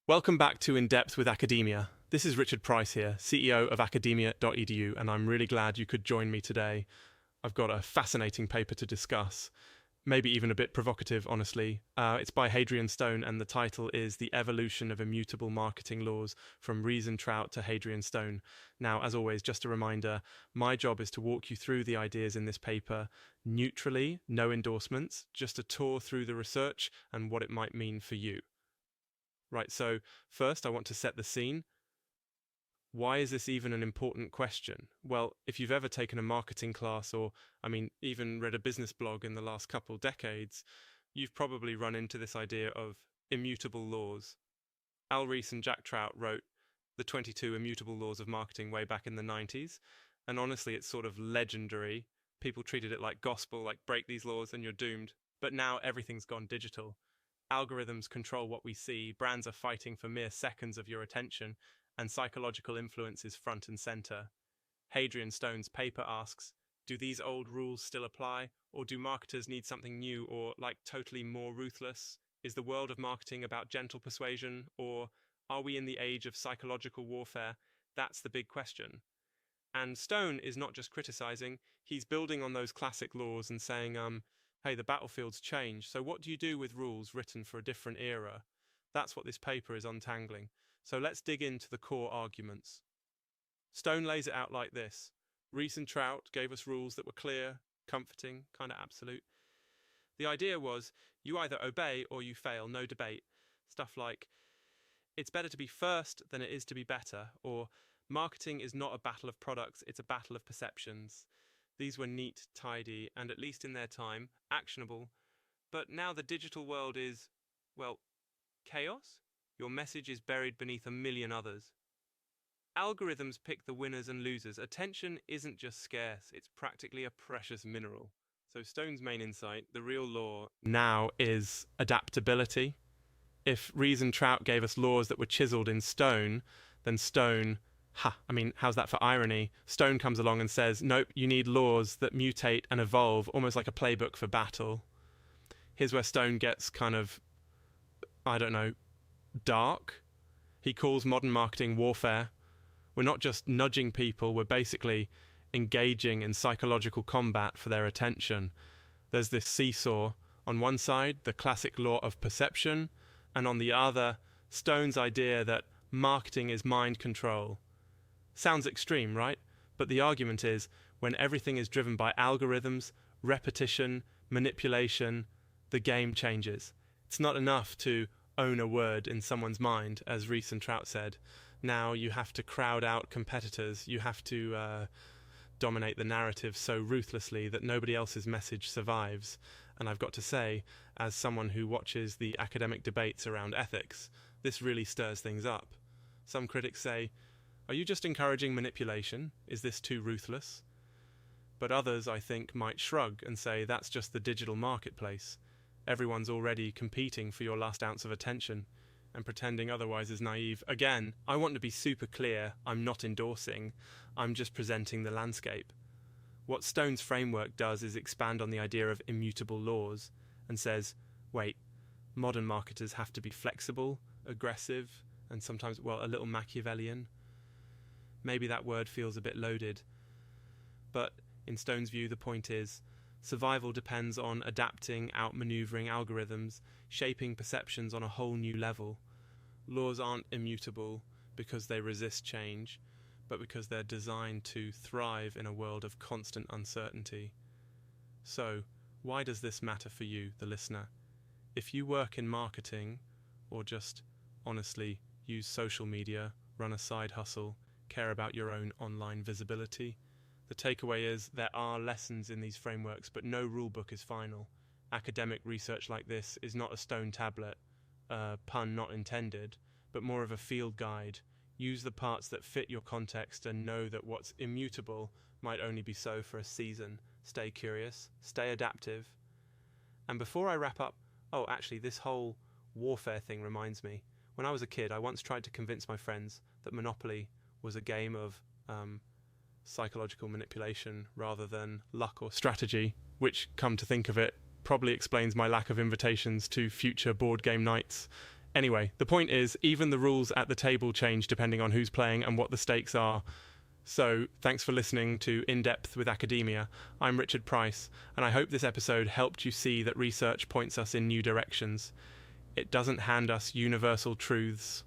Welcome back to In Depth with Academia. This is Richard Price here, CEO of academia.edu, and I'm really glad you could join me today. I've got a fascinating paper to discuss, maybe even a bit provocative, honestly. It's by Hadrian Stone, and the title is The Evolution of Immutable Marketing Laws from Ries Trout to Hadrian Stone. Now, as always, just a reminder, my job is to walk you through the ideas in this paper neutrally, no endorsements, just a tour through the research and what it might mean for you. Right, so first I want to set the scene. Why is this even an important question? Well, if you've ever taken a marketing class or, even read a business blog in the last couple decades, you've probably run into this idea of immutable laws. Ries and Jack Trout wrote the 22 Immutable Laws of Marketing way back in the 90s, and honestly it's sort of legendary. People treated it like gospel, like break these laws and you're doomed. But now everything's gone digital. Algorithms control what we see, brands are fighting for mere seconds of your attention, and psychological influence is front and center. Hadrian Stone's paper asks, do these old rules still apply, or do marketers need something new or, totally more ruthless? Is the world of marketing about gentle persuasion, or are we in the age of psychological warfare? That's the big question. And Stone is not just criticizing, he's building on those classic laws and saying, hey, the battlefield's changed, so what do you do with rules written for a different era? That's what this paper is untangling. So let's dig into the core arguments. Stone lays it out like this. Ries and Trout gave us rules that were clear, comforting, kind of absolute. The idea was, you either obey or you fail, no debate. Stuff like, it's better to be first than it is to be better, or marketing is not a battle of products, it's a battle of perceptions. These were neat, tidy, and at least in their time, actionable. But now the digital world is, chaos? Your message is buried beneath a million others. Algorithms pick the winners and losers. Attention isn't just scarce, it's practically a precious mineral. So Stone's main insight, the real law now is adaptability. If Ries and Trout gave us laws that were chiseled in stone, then Stone... how's that for irony? Stone comes along and says, nope, you need laws that mutate and evolve, almost like a playbook for battle. Here's where Stone gets kind of, dark. He calls modern marketing warfare. We're not just nudging people, we're basically engaging in psychological combat for their attention. There's this seesaw. On one side, the classic law of perception, and on the other, Stone's idea that marketing is mind control. Sounds extreme, right? But the argument is, when everything is driven by algorithms, repetition, manipulation, the game changes. It's not enough to own a word in someone's mind, as Ries and Trout said. Now you have to crowd out competitors. You have to dominate the narrative so ruthlessly that nobody else's message survives. And I've got to say, as someone who watches the academic debates around ethics, this really stirs things up. Some critics say, are you just encouraging manipulation? Is this too ruthless? But others, I think, might shrug and say that's just the digital marketplace. Everyone's already competing for your last ounce of attention, and pretending otherwise is naive. Again, I want to be super clear, I'm not endorsing, I'm just presenting the landscape. What Stone's framework does is expand on the idea of immutable laws, and says, wait, modern marketers have to be flexible, aggressive, and sometimes, a little Machiavellian. Maybe that word feels a bit loaded. But in Stone's view, the point is, survival depends on adapting, outmaneuvering algorithms, shaping perceptions on a whole new level. Laws aren't immutable because they resist change, but because they're designed to thrive in a world of constant uncertainty. So, why does this matter for you, the listener? If you work in marketing, or just, honestly, use social media, run a side hustle, care about your own online visibility, the takeaway is there are lessons in these frameworks, but no rulebook is final. Academic research like this is not a stone tablet, pun not intended, but more of a field guide. Use the parts that fit your context and know that what's immutable might only be so for a season. Stay curious, stay adaptive. And before I wrap up, this whole warfare thing reminds me. When I was a kid, I once tried to convince my friends that Monopoly was a game of psychological manipulation rather than luck or strategy, which, come to think of it, probably explains my lack of invitations to future board game nights. Anyway, the point is, even the rules at the table change depending on who's playing and what the stakes are. So, thanks for listening to In Depth with Academia. I'm Richard Price, and I hope this episode helped you see that research points us in new directions. It doesn't hand us universal truths.